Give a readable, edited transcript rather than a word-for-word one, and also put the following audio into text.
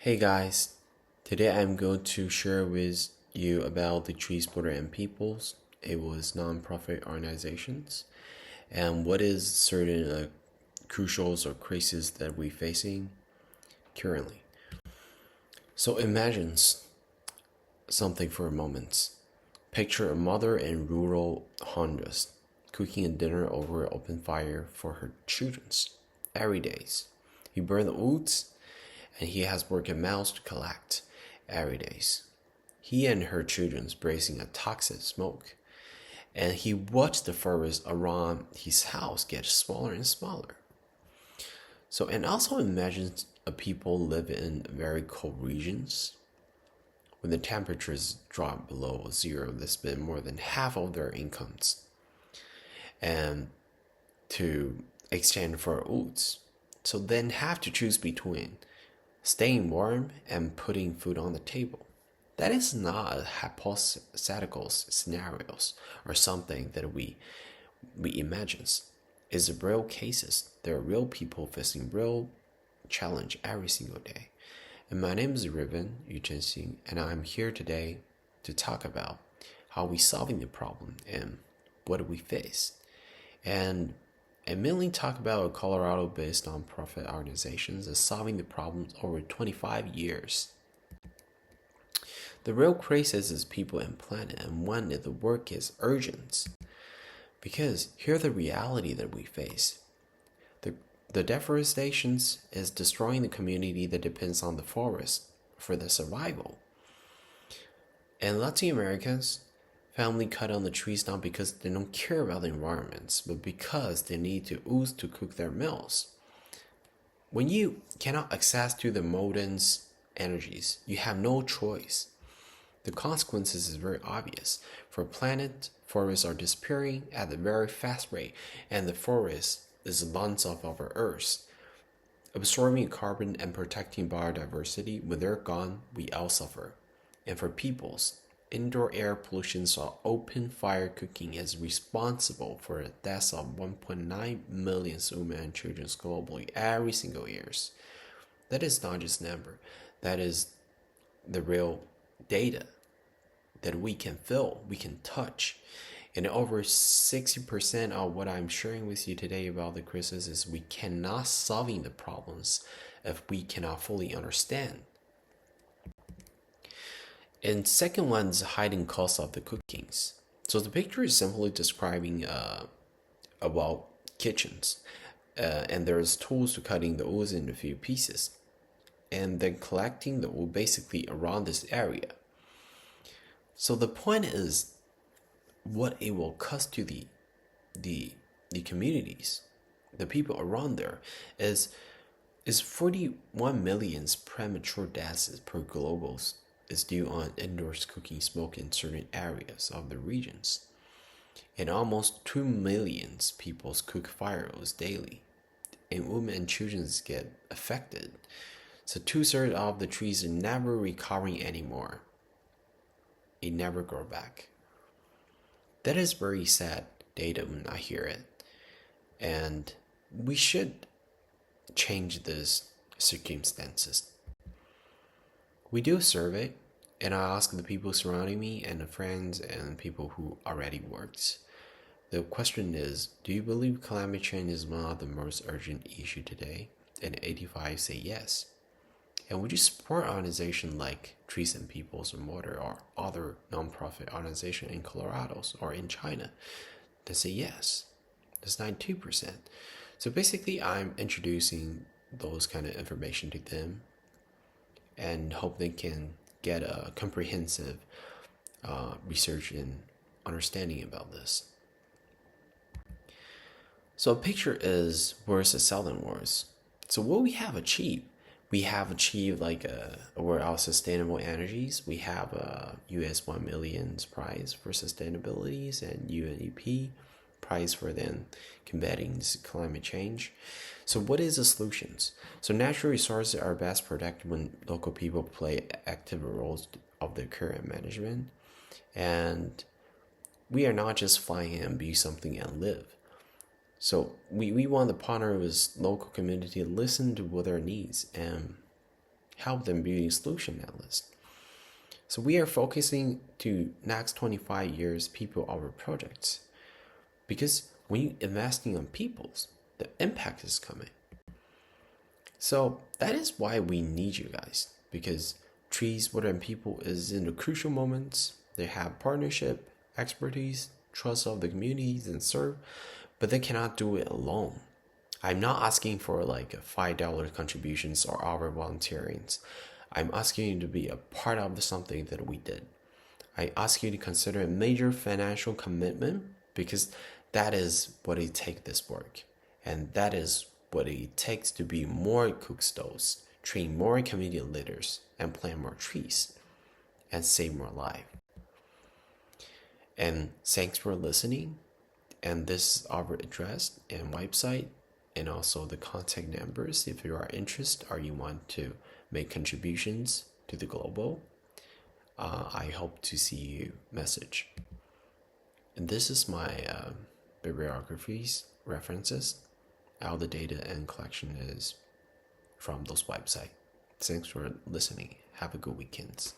Hey guys, today I'm going to share with you about the Trees, Border and Peoples. It was non-profit organizations and what is certain crucials or crises that we're facing currently. So imagine something for a moment. Picture a mother in rural Honduras cooking a dinner over an open fire for her children every day. He burned the woods and he has worked mouse to collect every day. He and her children bracing a toxic smoke, and he watched the forest around his house get smaller and smaller. So, and also imagine a people live in very cold regions. When the temperatures drop below zero, they spend more than half of their incomes and to exchange for woods. So then have to choose between staying warm and putting food on the table. That is not a hypothetical scenarios or something that we imagine. It's real cases. There are real people facing real challenge every single day. And my name is Riven Yuchenxing, and I'm here today to talk about how we solving the problem and what we face. And I mainly talk about Colorado-based nonprofit organizations as solving the problems over 25 years. The real crisis is people and planet, and when the work is urgent. Because here's the reality that we face. The deforestation is destroying the community that depends on the forest for their survival. And Latin Americans, family cut down the trees not because they don't care about the environment, but because they need to ooze to cook their meals. When you cannot access to the modern energies, you have no choice. The consequences is very obvious. For planet, forests are disappearing at a very fast rate, and the forest is the lungs of our Earth, absorbing carbon and protecting biodiversity. When they're gone, we all suffer. And for peoples, indoor air pollution or open fire cooking is responsible for the deaths of 1.9 million women and children globally every single year. That is not just a number. That is the real data that we can feel, we can touch. And over 60% of what I'm sharing with you today about the crisis is we cannot solving the problems if we cannot fully understand. And second one is hiding costs of the cookings. So the picture is simply describing about kitchens, and there's tools to cutting the wood into a few pieces, and then collecting the wood basically around this area. So the point is what it will cost to the communities, the people around there, is 41 million premature deaths per global is due on indoors cooking smoke in certain areas of the regions, and almost 2 million people cook firewood daily, and women and children get affected. So 2/3 of the trees are never recovering anymore. It never grow back. That is very sad data when I hear it. And we should change these circumstances. We do a survey, and I ask the people surrounding me and the friends and people who already works. The question is, do you believe climate change is one of the most urgent issues today? And 85 say yes. And would you support organizations like Trees and Peoples and Water or other nonprofit organizations in Colorado or in China? They say yes. That's 92%. So basically, I'm introducing those kind of information to them and hope they can get a comprehensive research and understanding about this. So a picture is worse than selling worse. So what we have achieved like our sustainable energies. We have a US 1 million prize for sustainabilities and UNEP prize for then combating climate change. So what is the solutions? So natural resources are best protected when local people play active roles of their care and management. And we are not just flying in and be something and live. So we want to partner with local community, listen to what their needs, and help them building solution analysts. So we are focusing to next 25 years people our projects, because when you investing on people's, the impact is coming. So that is why we need you guys, because trees, water, and people is in the crucial moments. They have partnership, expertise, trust of the communities and serve, but they cannot do it alone. I'm not asking for like $5 contributions or our volunteerings. I'm asking you to be a part of something that we did. I ask you to consider a major financial commitment, because that is what it takes this work. And that is what it takes to be more cook stoves, train more community leaders, and plant more trees, and save more lives. And thanks for listening. And this is our address and website, and also the contact numbers if you are interested or you want to make contributions to the global. I hope to see you message. And this is my bibliographies, references. All the data and collection is from those websites. Thanks for listening. Have a good weekend.